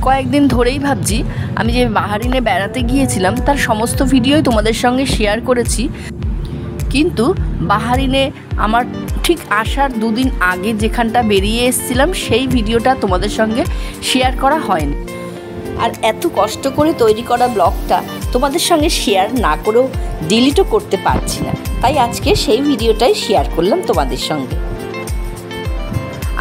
কয়েকদিন ধরেই ভাবছি আমি যে বাহারিনে বেড়াতে গিয়েছিলাম তার সমস্ত ভিডিওই তোমাদের সঙ্গে শেয়ার করেছি, কিন্তু বাহারিনে আমার ঠিক আসার দুদিন আগে যেখানটা বেরিয়ে এসেছিলাম সেই ভিডিওটা তোমাদের সঙ্গে শেয়ার করা হয়নি। আর এত কষ্ট করে তৈরি করা ব্লগটা তোমাদের সঙ্গে শেয়ার না করেও ডিলিটও করতে পারছি না, তাই আজকে সেই ভিডিওটাই শেয়ার করলাম তোমাদের সঙ্গে।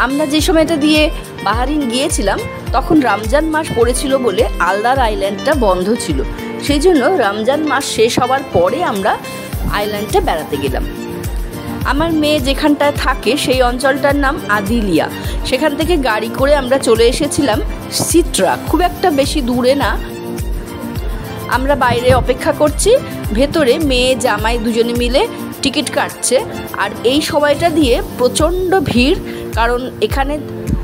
আমরা যে সময়টা দিয়ে বাহারিন গিয়েছিলাম তখন রমজান মাস পড়েছিল বলে আলদার আইল্যান্ডটা বন্ধ ছিল, সেই জন্য রমজান মাস শেষ হওয়ার পরে আমরা আইল্যান্ডটা বেড়াতে গেলাম। আমার মেয়ে যেখানটায় থাকে সেই অঞ্চলটার নাম আদিলিয়া, সেখান থেকে গাড়ি করে আমরা চলে এসেছিলাম সিট্রা, খুব একটা বেশি দূরে না। আমরা বাইরে অপেক্ষা করছি, ভেতরে মেয়ে জামাই দুজনে মিলে টিকিট কাটছে। আর এই সময়টা দিয়ে প্রচণ্ড ভিড়, কারণ এখানে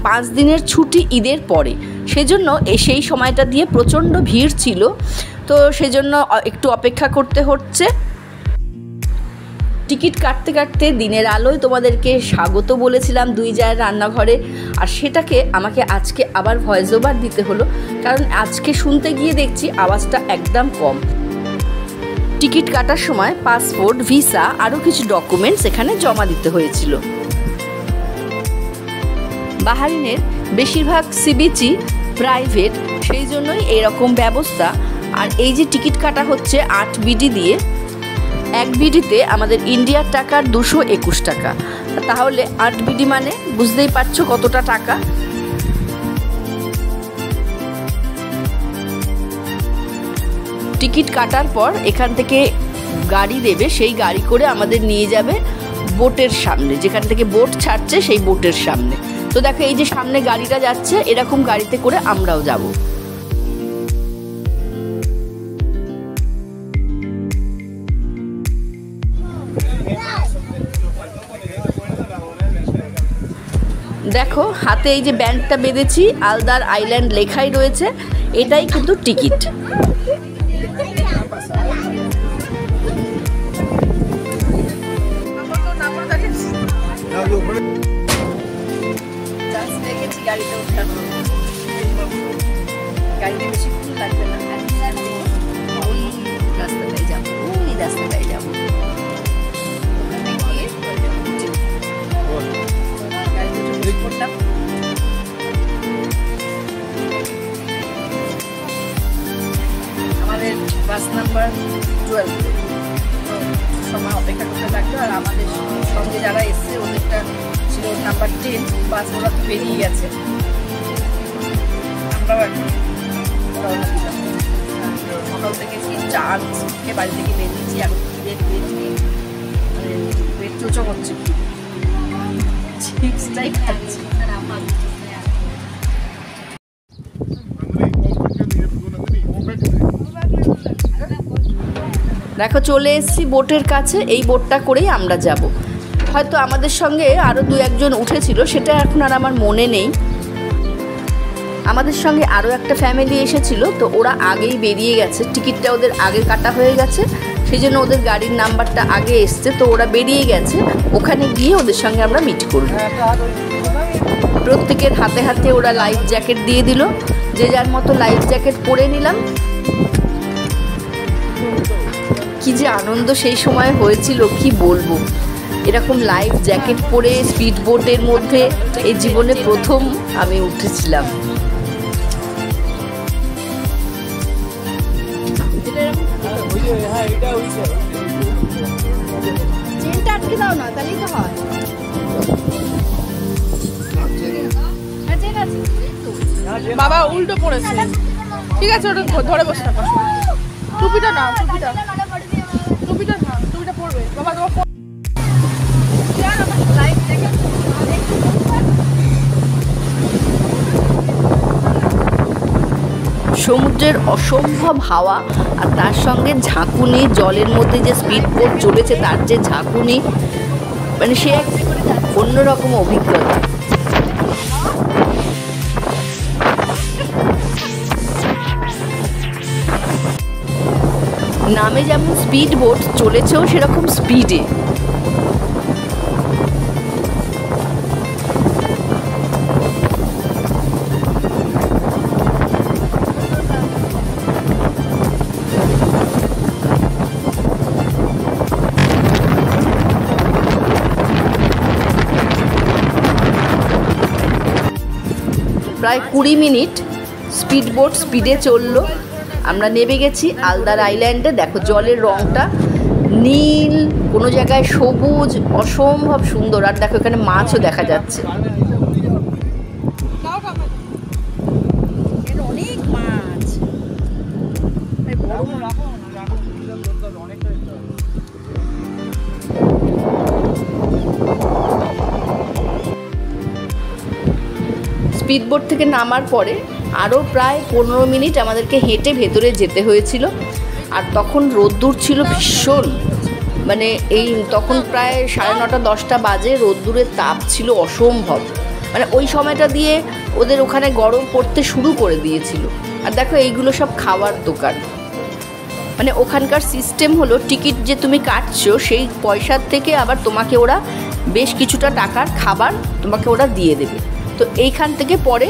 5 দিনের ছুটি ঈদের পরে, সেজন্য সেই সময়টা দিয়ে প্রচণ্ড ভিড় ছিল, তো সেজন্য একটু অপেক্ষা করতে হচ্ছে। টিকিট কাটতে কাটতে দিনের আলোয় তোমাদেরকে স্বাগত বলেছিলাম 2 জায়ের রান্নাঘরে, আর সেটাকে আমাকে আজকে আবার ভয়েস ওভার দিতে হলো, কারণ আজকে শুনতে গিয়ে দেখছি আওয়াজটা একদম কম। টিকিট কাটার সময় পাসপোর্ট, ভিসা আরও কিছু ডকুমেন্টস এখানে জমা দিতে হয়েছিল। বাহারিনের বেশিরভাগ সিবিচই প্রাইভেট, সেই জন্যই এরকম ব্যবস্থা। আর এই যে টিকিট কাটা হচ্ছে 8 বিডি দিয়ে, 1 বিডিতে আমাদের ইন্ডিয়ার টাকার 221 টাকা, তাহলে 8 বিডি মানে বুঝতেই পারছো কতটা টাকা। টিকিট কাটার পর এখান থেকে গাড়ি দেবে, সেই গাড়ি করে আমাদের নিয়ে যাবে বোটের সামনে, যেখান থেকে বোট ছাড়ছে সেই বোটের সামনে। তো দেখো এই যে সামনে গাড়িটা যাচ্ছে, এরকম গাড়িতে করে আমরাও যাব। দেখো হাতে এই যে ব্যান্ডটা বেঁধেছি, আলদার আইল্যান্ড লেখাই রয়েছে, এটাই কিন্তু টিকিট। গাড়িতে ওঠার গাড়িতে বেশিক্ষণ লাগবে না, ওই রাস্তাটাই যাবো, ওই রাস্তাটাই যাবো, ওখানে গিয়ে গাড়িতে করলাম। আমাদের বাস নাম্বার 12, সময় অপেক্ষা করতে লাগলো। আর আমাদের সঙ্গে যারা এসছে ওদেরটা ছিল নাম্বার 10, বাস ওরা তো বেরিয়ে গেছে, আমরাও এখন সকাল থেকে চা বাড়ি থেকে বেরিয়েছি, এখন পেট চোচো হচ্ছে, চিপসটাই খাচ্ছি। দেখো চলে এসেছি বোটের কাছে, এই বোটটা করেই আমরা যাব। হয়তো আমাদের সঙ্গে আরও 2-1 জন উঠেছিল, সেটা এখন আর আমার মনে নেই। আমাদের সঙ্গে আরও একটা ফ্যামিলি এসেছিল, তো ওরা আগেই বেরিয়ে গেছে, টিকিটটা ওদের আগে কাটা হয়ে গেছে, সেই জন্য ওদের গাড়ির নাম্বারটা আগে এসছে, তো ওরা বেরিয়ে গেছে। ওখানে গিয়ে ওদের সঙ্গে আমরা মিট করব। প্রত্যেকের হাতে হাতে ওরা লাইফ জ্যাকেট দিয়ে দিল, যে যার মতো লাইফ জ্যাকেট পরে নিলাম। কি যে আনন্দ সেই সময় হয়েছিল কি বলবো। এরকম লাইফ জ্যাকেট পরে স্পিড বোটের মধ্যে এই জীবনে প্রথম আমি উঠেছিলাম। চেনটা আটকে দাও না, তাহলেই তো হয়। বাবা উল্টো পড়েছে, ঠিক আছে ওটা ধরে বসে থাকো। টুপিটা নাও, টুপিটা পড়বে বাবা, তোমার সমুদ্রের অসম্ভব হাওয়া, আর তার সঙ্গে ঝাঁকুনি, জলের মধ্যে যে স্পিড বোট চলেছে তার যে ঝাঁকুনি, মানে সে এক অন্যরকম অভিজ্ঞতা। নামে যেমন স্পিড বোট, চলেছেও সেরকম স্পিডে। প্রায় 20 মিনিট স্পিড বোট স্পিডে চললো। আমরা নেমে গেছি আলদার আইল্যান্ডে। দেখো জলের রঙটা নীল, কোনো জায়গায় সবুজ, অসম্ভব সুন্দর। আর দেখো এখানে মাছও দেখা যাচ্ছে, অনেক মাছ। স্পিড বোট থেকে নামার পরে আরও প্রায় 15 মিনিট আমাদেরকে হেঁটে ভেতরে যেতে হয়েছিল। আর তখন রোদ্দুর ছিল ভীষণ, মানে এই তখন প্রায় 9:30 10টা বাজে। রোদ্দুরের তাপ ছিল অসম্ভব, মানে ওই সময়টা দিয়ে ওদের ওখানে গরম পড়তে শুরু করে দিয়েছিল। আর দেখো এইগুলো সব খাবার দোকান। মানে ওখানকার সিস্টেম হলো টিকিট যে তুমি কাটছো সেই পয়সার থেকে আবার তোমাকে ওরা বেশ কিছুটা টাকার খাবার তোমাকে ওরা দিয়ে দেবে। তো এইখান থেকে পরে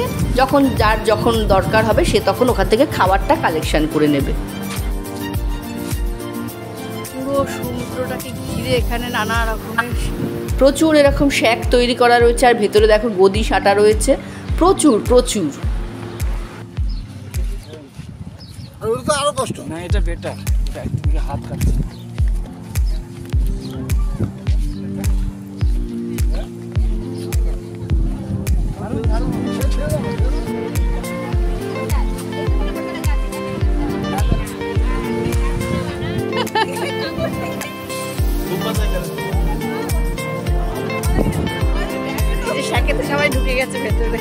যার যখন দরকার হবে সে তখন ওখান থেকে খাবারটা কালেকশন করে নেবে। পুরো সমুদ্রটাকে ঘিরে এখানে নানা রকমের প্রচুর এরকম শ্যাক তৈরি করা রয়েছে। আর ভেতরে দেখো গদি সাঁটা রয়েছে প্রচুর প্রচুর। আরো কষ্ট না, এটা বেটার, এটা একদিকে হাত কাটছে। শ্যাকেতে সবাই ঢুকে গেছে ভেতরে।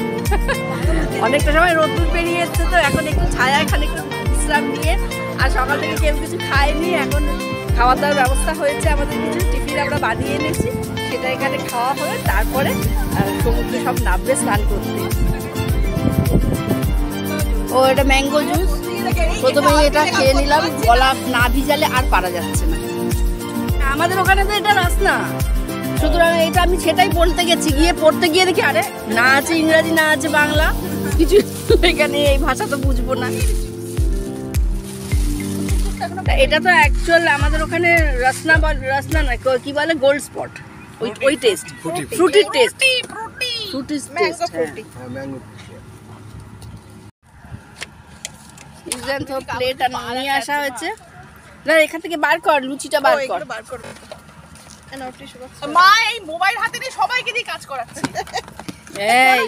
অনেকটা সময় রোদ্দুর পেরিয়ে যাচ্ছে, তো এখন একটু ছায়ায় খানিকটা বিশ্রাম নিয়ে, আর সকাল থেকে কেউ কিছু খায়নি। এখন খাওয়া দাওয়ার ব্যবস্থা হয়েছে, আমাদের কিছু টিফিন আমরা বানিয়ে এনেছি, সেটা এখানে খাওয়া হবে। তারপরে সমুদ্রে সব নামবে স্নান করতে। ও এটা ম্যাঙ্গো জুস, প্রথমে এটা খেয়ে নিলাম, গলা না ভিজালে আর পারা যাচ্ছে না। আমাদের ওখানে তো এটা রাস্তা, সুতরাং এটা আমি সেটাই বলতে গেছি, গিয়ে পড়তে গিয়ে দেখি আরে না আছে ইংরাজি না আছে বাংলা কিছু, এখানে এই ভাষা তো বুঝবো না। এটা তো অ্যাকচুয়াল আমাদের ওখানে রসনা না কি বলে, গোল্ড স্পট, ওই টেস্ট, ফ্রুটির টেস্ট, ফ্রুটি টেস্ট। প্লেট নিয়ে আসা হয়েছে। না এখান থেকে বার কর, লুচিটা বার কর। মা এই মোবাইল হাতে নিয়ে সবাইকে দিয়ে কাজ করাচ্ছে। এই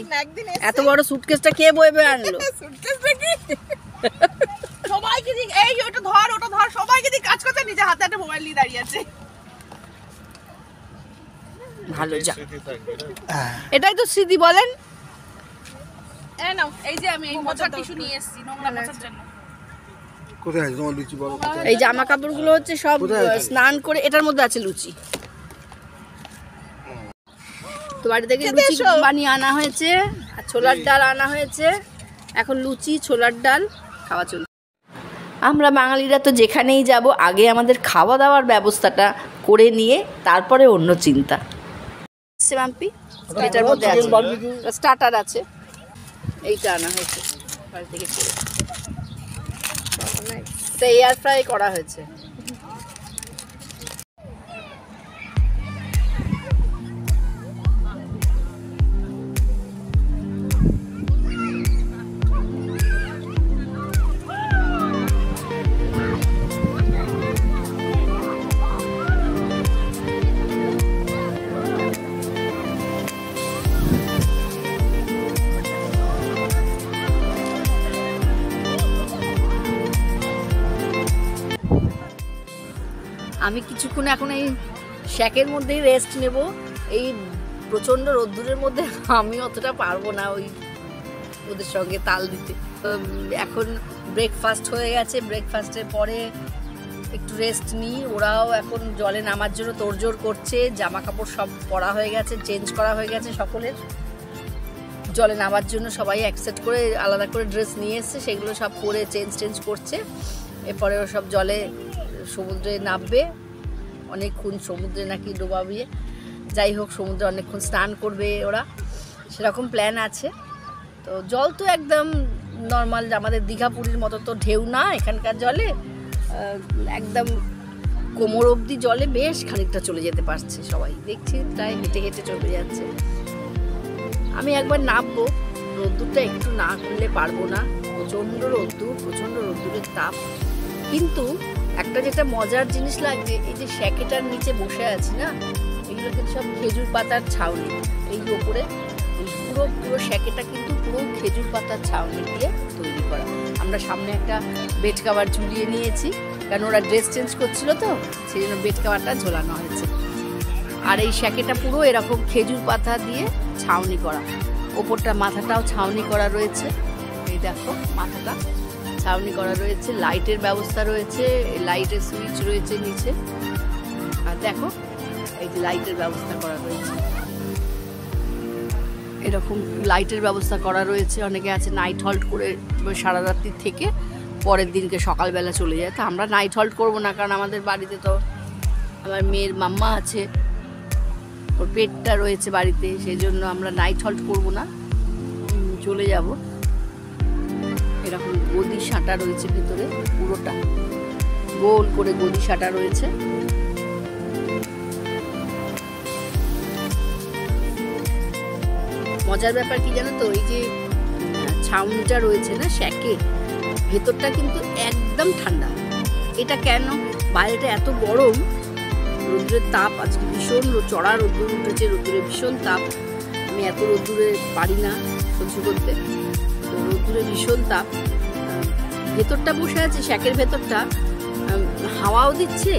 এত বড় সুটকেসটা কে বইবে আনলো? সবাইকে দিয়ে এই ওটা ধর সবাইকে দিয়ে কাজ করতে, নিজে হাতে একটা মোবাইল নিয়ে দাঁড়িয়ে আছে। ভালো যা, এটাই তো স্মৃতি বলেন। নাও এই যে আমি এই মোছার টিস্যু নিয়ে এসেছি নোংরা মোছার জন্য। কোথায় আছে তোমার লুচি বলো? এই জামা কাপড়গুলো হচ্ছে সব স্নান করে, এটার মধ্যে আছে লুচি। তো বাড়ি থেকে লুচি বানিয়ে আনা হয়েছে, আর ছোলার ডাল আনা হয়েছে। এখন লুচি ছোলার ডাল খাওয়া চলছে। আমরা বাঙালিরা তো যেখানেই যাব আগে আমাদের খাওয়া দাওয়ার ব্যবস্থাটা করে নিয়ে তারপরে অন্য চিন্তা। মাম্পি এটার মধ্যে আছে স্টার্টার আছে, এইটা আনা হয়েছে বাড়ি থেকে, এয়ার ফ্রাই করা হয়েছে। আমি কিছুক্ষণ এখন এই শ্যাকের মধ্যেই রেস্ট নেব। এই প্রচণ্ড রোদ্দুরের মধ্যে আমি অতটা পারবো না ওই ওদের সঙ্গে তাল দিতে। এখন ব্রেকফাস্ট হয়ে গেছে, ব্রেকফাস্টের পরে একটু রেস্ট নিই। ওরাও এখন জলে নামার জন্য তোড়জোড় করছে, জামা কাপড় সব পরা হয়ে গেছে, চেঞ্জ করা হয়ে গেছে সকলের। জলে নামার জন্য সবাই অ্যাকসেপ্ট করে আলাদা করে ড্রেস নিয়ে এসছে, সেগুলো সব পরে চেঞ্জ করছে। এরপরে ওরা সব জলে সমুদ্রে নামবে, অনেকক্ষণ সমুদ্রে নাকি ডোবাবে, যাই হোক সমুদ্রে অনেকক্ষণ স্নান করবে ওরা, সেরকম প্ল্যান আছে। তো জল তো একদম নর্মাল, আমাদের দীঘা পুরীর মতো তো ঢেউ না এখানকার জলে, একদম কোমর অবধি জলে বেশ খানিকটা চলে যেতে পারছে সবাই, দেখছি প্রায় হেঁটে হেঁটে চলে যাচ্ছে। আমি একবার নামবো রোদ্দুরটা একটু না করলে পারবো না, প্রচণ্ড রোদ্দুর, প্রচণ্ড রোদ্দুরের তাপ। কিন্তু একটা যেটা মজার জিনিস লাগছে, এই যে শ্যাকেটার নিচে বসে আছি না, এগুলো কিন্তু সব খেজুর পাতার ছাউনি। এই ওপরে পুরো পুরো শ্যাকেটা কিন্তু পুরো খেজুর পাতার ছাউনি দিয়ে তৈরি করা। আমরা সামনে একটা বেড কাভার ঝুলিয়ে নিয়েছি, কারণ ওরা ড্রেস চেঞ্জ করছিল তো, সেই জন্য বেড কাভারটা ঝোলানো হয়েছে। আর এই শ্যাকেটা পুরো এরকম খেজুর পাতা দিয়ে ছাউনি করা, ওপরটা মাথাটাও ছাউনি করা রয়েছে। এই দেখো মাথাটা ছাউনি করা রয়েছে, লাইটের ব্যবস্থা রয়েছে, লাইটের সুইচ রয়েছে নিচে। আর দেখো এই যে লাইটের ব্যবস্থা করা রয়েছে, এরকম লাইটের ব্যবস্থা করা রয়েছে। অনেকে আছে নাইট হল্ট করে সারা রাত্রি থেকে পরের দিনকে সকালবেলা চলে যায়। তো আমরা নাইট হল্ট করবো না, কারণ আমাদের বাড়িতে তো আমার মেয়ের মাম্মা আছে, ওর পেটটা রয়েছে বাড়িতে, সেই জন্য আমরা নাইট হল্ট করবো না, চলে যাব। এরকম গদি সাঁটা রয়েছে ভিতরে, পুরোটা গোল করে গদি সাঁটা রয়েছে। মজার ব্যাপার কি জানো তো, এই যে ছাউনিটা রয়েছে না শ্যাকের, ভেতরটা কিন্তু একদম ঠান্ডা। এটা কেন? বাইরেটা এত গরম, রোদ্রের তাপ, আজকে ভীষণ চড়া রোদ্দুর উঠেছে, রোদ্দুরে ভীষণ তাপ। আমি এত রোদ্দুরে পারি না সহ্য করতে, তো রোদ্দুরে ভীষণ তাপ। ভেতরটা বসে আছে শ্যাকের ভেতরটা, হাওয়াও দিচ্ছে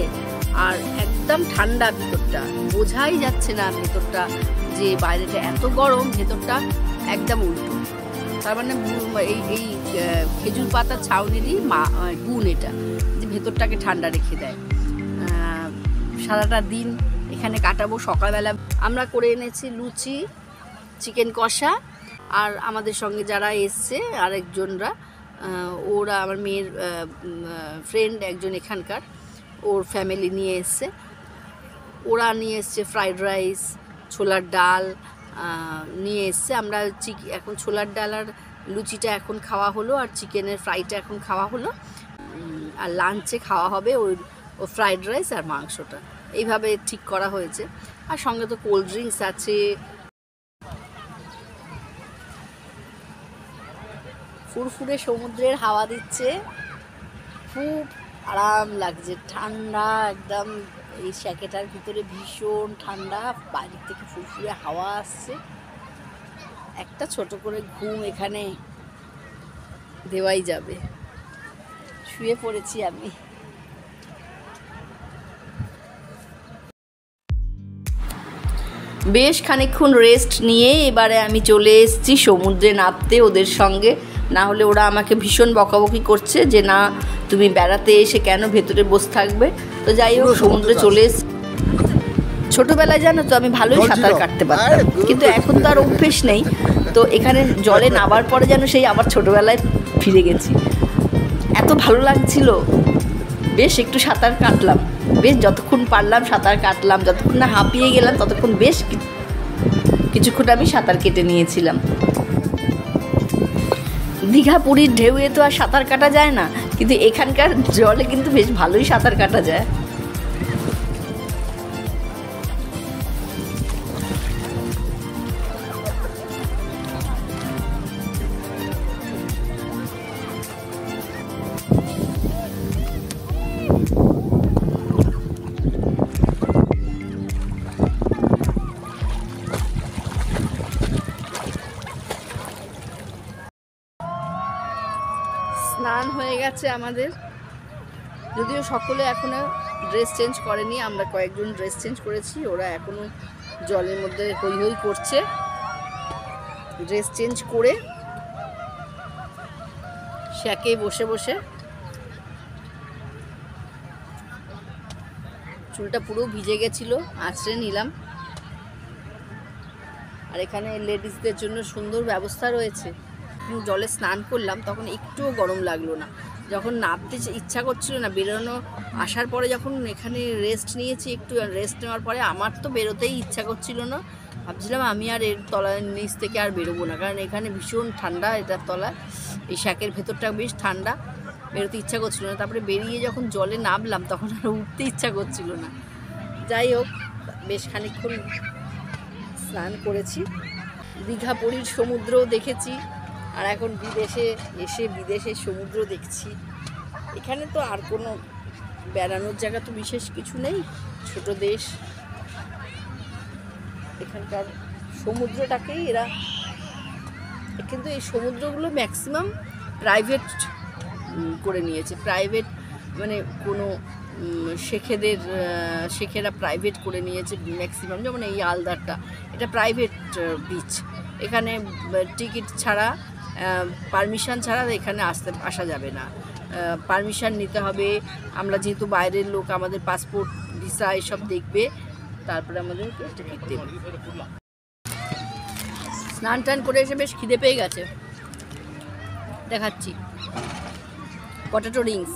আর একদম ঠান্ডা ভেতরটা, বোঝাই যাচ্ছে না ভেতরটা যে বাইরেটা এত গরম, ভেতরটা একদম উল্টো। তার মানে এই খেজুর পাতার ছাউনিরই গুণ এটা, যে ভেতরটাকে ঠান্ডা রেখে দেয়। সারাটা দিন এখানে কাটাবো। সকালবেলা আমরা করে এনেছি লুচি, চিকেন কষা, আর আমাদের সঙ্গে যারা এসছে আরেকজনরা, ওরা আমার মেয়ের ফ্রেন্ড একজন এখানকার, ওর ফ্যামিলি নিয়ে এসছে। ওরা নিয়ে এসছে ফ্রাইড রাইস, ছোলার ডাল নিয়ে এসছে। আমরা এখন ছোলার ডাল আর লুচিটা এখন খাওয়া হলো, আর চিকেনের ফ্রাইটা এখন খাওয়া হলো, আর লাঞ্চে খাওয়া হবে ও ফ্রাইড রাইস আর মাংসটা। এইভাবে ঠিক করা হয়েছে। আর সঙ্গে তো কোল্ড ড্রিঙ্কস আছে। ফুরফুরে সমুদ্রের হাওয়া দিচ্ছে, খুব আরাম লাগছে, ঠান্ডা একদম। এই শ্যাকেটার ভিতরে ভীষণ ঠান্ডা, বাইরে থেকে ফুরফুরে হাওয়া আসছে। একটা ছোট করে ঘুম এখানে দেওয়াই যাবে। শুয়ে পড়েছি আমি। বেশ খানিকক্ষণ রেস্ট নিয়ে এবারে আমি চলে এসেছি সমুদ্রে নামতে ওদের সঙ্গে। না হলে ওরা আমাকে ভীষণ বকাবকি করছে যে না তুমি বেড়াতে এসে কেন ভেতরে বসে থাকবে। তো যাই হোক সমুদ্রে চলে এসেছি। ছোটোবেলায় জানো তো আমি ভালোই সাঁতার কাটতে পারতাম, কিন্তু এখন তো আর অভ্যেস নেই। তো এখানে জলে নামার পরে যেন সেই আবার ছোটোবেলায় ফিরে গেছি। এত ভালো লাগছিল, বেশ একটু সাঁতার কাটলাম, বেশ যতক্ষণ পারলাম সাঁতার কাটলাম, যতক্ষণ না হাঁপিয়ে গেলাম ততক্ষণ বেশ কিছুক্ষণ আমি সাঁতার কেটে নিয়েছিলাম। দীঘা পুরীর ঢেউয়ে তো আর সাঁতার কাটা যায় না, কিন্তু এখানকার জলে কিন্তু বেশ ভালোই সাঁতার কাটা যায়। স্নান হয়ে গেছে আমাদের, যদিও সকলে এখনো ড্রেস চেঞ্জ করেনি, আমরা কয়েকজন ড্রেস চেঞ্জ করেছি, ওরা এখনো জলের মধ্যে হই হই করছে। ড্রেস চেঞ্জ করে শ্যাকে বসে বসে চুলটা পুরো ভিজে গেছিল, আঁচড়ে নিলাম। আর এখানে লেডিসদের জন্য সুন্দর ব্যবস্থা রয়েছে। জলে স্নান করলাম তখন একটুও গরম লাগলো না, যখন নামতে ইচ্ছা করছিল না, বেরোনো আসার পরে যখন এখানে রেস্ট নিয়েছি, একটু রেস্ট নেওয়ার পরে আমার তো বেরোতেই ইচ্ছা করছিল না। ভাবছিলাম আমি আর এর তলার নিচ থেকে আর বেরোবো না, কারণ এখানে ভীষণ ঠান্ডা, এটার তলায় এই শ্যাকের ভেতরটা বেশ ঠান্ডা, বেরোতে ইচ্ছা করছিল না। তারপরে বেরিয়ে যখন জলে নামলাম তখন আর উঠতে ইচ্ছা করছিল না। যাই হোক বেশ খানিকক্ষণ স্নান করেছি, দীঘা পুরীর সমুদ্রও দেখেছি, আর এখন বিদেশে এসে বিদেশের সমুদ্র দেখছি। এখানে তো আর কোনো বেড়ানোর জায়গা তো বিশেষ কিছু নেই, ছোট দেশ। এখানকার সমুদ্রটাকেই এরা, কিন্তু এই সমুদ্রগুলো ম্যাক্সিমাম প্রাইভেট করে নিয়েছে। প্রাইভেট মানে কোনো শেখেরা প্রাইভেট করে নিয়েছে ম্যাক্সিমাম। যেমন এই আলদারটা, এটা প্রাইভেট বিচ। এখানে টিকিট ছাড়া, পারমিশন ছাড়া এখানে আসা যাবে না, পারমিশন নিতে হবে। আমরা যেহেতু বাইরের লোক, আমাদের পাসপোর্ট ভিসা এসব দেখবে, তারপরে আমাদেরকে টিকিট দেবে। স্নান টান করে এসে বেশ খিদে পেয়ে গেছে, দেখাচ্ছি। পটেটো রিংস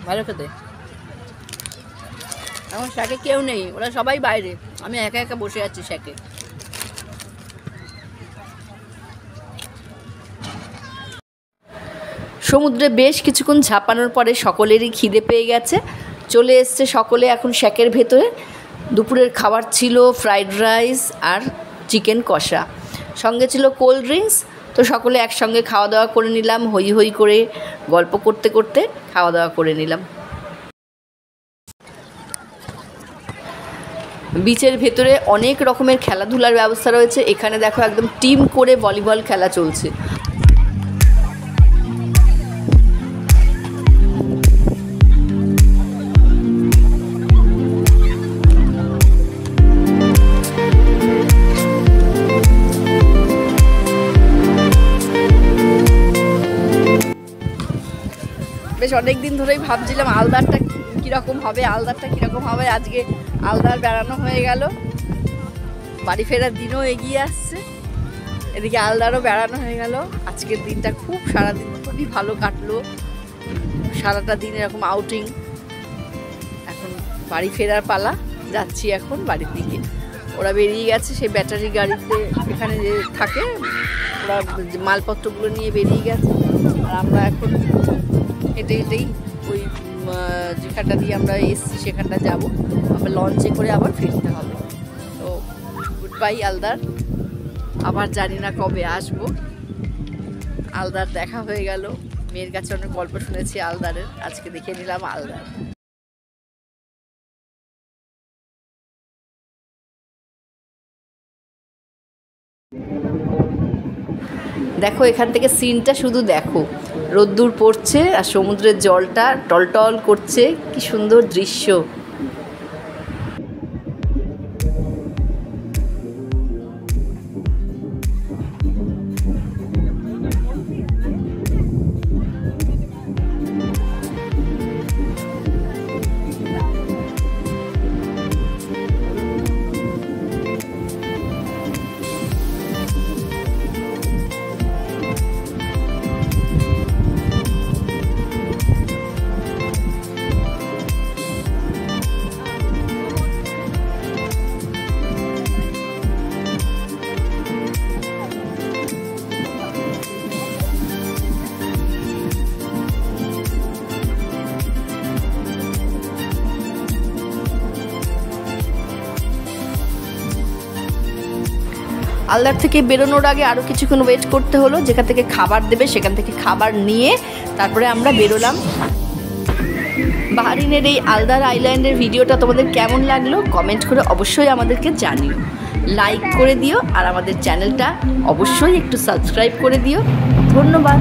ভালো খেতে। আমার শ্যাকে কেউ নেই, ওরা সবাই বাইরে, আমি একা একা বসে আছি শ্যাকে। সমুদ্রে বেশ কিছুক্ষণ ঝাঁপানোর পরে সকলেরই খিদে পেয়ে গেছে, চলে এসছে সকলে এখন শ্যাকের ভেতরে। দুপুরের খাবার ছিল ফ্রাইড রাইস আর চিকেন কষা, সঙ্গে ছিল কোল্ড ড্রিঙ্কস। তো সকলে একসঙ্গে খাওয়া দাওয়া করে নিলাম, হই হই করে গল্প করতে করতে খাওয়া দাওয়া করে নিলাম। বিচের ভেতরে অনেক রকমের খেলাধুলার ব্যবস্থা রয়েছে। এখানে দেখো একদম টিম করে ভলিবল খেলা চলছে। বেশ অনেক দিন ধরেই ভাবছিলাম আলদারটা কীরকম হবে। আজকে আলদার বেড়ানো হয়ে গেল, বাড়ি ফেরার দিনও এগিয়ে আসছে, এদিকে আলদারও বেড়ানো হয়ে গেল। আজকের দিনটা সারাদিন খুবই ভালো কাটলো, সারাটা দিন এরকম আউটিং। এখন বাড়ি ফেরার পালা, যাচ্ছি এখন বাড়ির দিকে। ওরা বেরিয়ে গেছে সেই ব্যাটারি গাড়িতে, এখানে যে থাকে ওরা মালপত্রগুলো নিয়ে বেরিয়ে গেছে। আর আমরা এখন হেঁটে হেঁটেই ওই যেখানটা দিয়ে আমরা এসছি সেখানটা যাব, আবার লঞ্চে করে আবার ফিরতে হবে। তো গুড বাই আলদার, আবার জানি না কবে আসবো। আলদার দেখা হয়ে গেল, মেয়ের কাছে অনেক গল্প শুনেছি আলদারের, আজকে দেখে নিলাম আলদার। দেখো এখান থেকে সিনটা শুধু দেখো, রোদ্দুর পড়ছে আর সমুদ্রের জলটা টলটল করছে, কি সুন্দর দৃশ্য। আলদার থেকে বেরোনোর আগে আরও কিছুক্ষণ ওয়েট করতে হলো, যেখান থেকে খাবার দেবে সেখান থেকে খাবার নিয়ে তারপরে আমরা বেরোলাম। বাহরিনের এই আলদার আইল্যান্ডের ভিডিওটা তোমাদের কেমন লাগলো কমেন্ট করে অবশ্যই আমাদেরকে জানিও, লাইক করে দিও আর আমাদের চ্যানেলটা অবশ্যই একটু সাবস্ক্রাইব করে দিও। ধন্যবাদ।